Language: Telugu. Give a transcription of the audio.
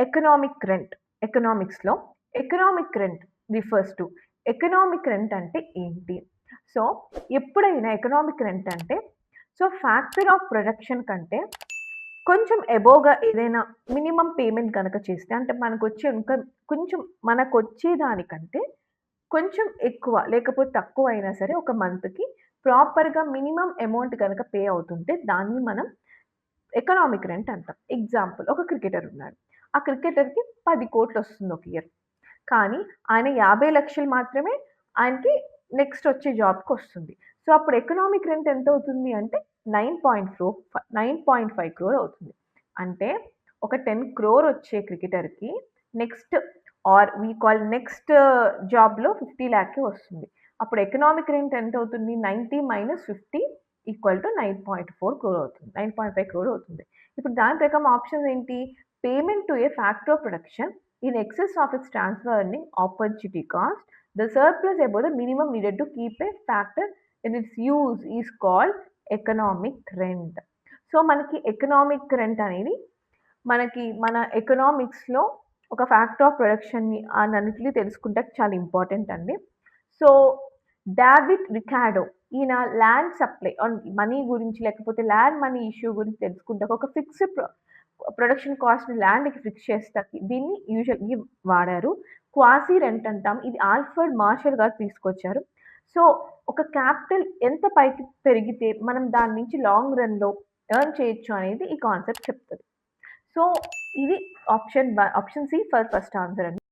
Economic rent. ఎకనామిక్స్‌లో economic rent refers to economic rent అంటే ఏంటి? సో, ఎప్పుడైనా ఎకనామిక్ రెంట్ అంటే ఫ్యాక్టర్ ఆఫ్ ప్రొడక్షన్ కంటే కొంచెం అబోవ్‌గా ఏదైనా మినిమమ్ పేమెంట్ గనక చేస్తే అంటే మనకొచ్చే ఇంకా కొంచెం మనకొచ్చే దానికంటే కొంచెం ఎక్కువ లేకపోతే తక్కువైనా సరే ఒక మంత్‌కి ప్రాపర్‌గా మినిమమ్ అమౌంట్ గనక పే అవుతుంటే దాన్ని మనం ఎకనామిక్ రెంట్ అంటాం. ఎగ్జాంపుల్ ఒక క్రికెటర్ ఉన్నాడు. ఆ క్రికెటర్‌కి 10,00,00,000 వస్తుంది ఒక ఇయర్. కానీ ఆయన 50,00,000 మాత్రమే ఆయనకి నెక్స్ట్ వచ్చే జాబ్‌కొస్తుంది. సో, అప్పుడు ఎకనామిక్ రెంట్ ఎంతవుతుంది అంటే 9.5 క్రోర్ అవుతుంది. అంటే ఒక 10,00,00,000 వచ్చే క్రికెటర్‌కి next or we call next జాబ్‌లో 50,00,000 వస్తుంది. అప్పుడు ఎకనామిక్ రెంట్ ఎంతవుతుంది? 90 - 50 9.4 క్రోర్ అవుతుంది. 9.5 క్రోర్ అవుతుంది. ఇప్పుడు దాని ప్రకారం ఆప్షన్స్ ఏంటి? Payment to A factor of production in excess of its transfer earning opportunity cost, the surplus above the minimum needed to keep a factor in its use is called economic rent. So, మనకి ఎకనామిక్ రెంట్ అనేది మన ఎకనామిక్స్‌లో ఒక ఫ్యాక్టర్ ఆఫ్ ప్రొడక్షన్‌ని అన్నిటిని తెలుసుకుంటే చాలా ఇంపార్టెంట్ అండి. సో, డేవిడ్ రికార్డో ఈయన ల్యాండ్ సప్లై మనీ గురించి లేకపోతే ల్యాండ్ మనీ ఇష్యూ గురించి తెలుసుకుంటే ఒక ఫిక్స్డ్ ప్రొడక్షన్ కాస్ట్‌ని ల్యాండ్‌కి ఫిక్స్ చేస్తాకి దీన్ని యూజువల్లీ వాడారు. క్వాసీ రెంట్ అంటాం. ఇది ఆల్ఫ్రెడ్ మార్షల్ గారు తీసుకొచ్చారు. సో, ఒక క్యాపిటల్ ఎంత పైకి పెరిగితే మనం దాని నుంచి లాంగ్ రన్‌లో ఎర్న్ చేయొచ్చు అనేది ఈ కాన్సెప్ట్ చెప్తది. సో, ఇది option C for first answer అండి.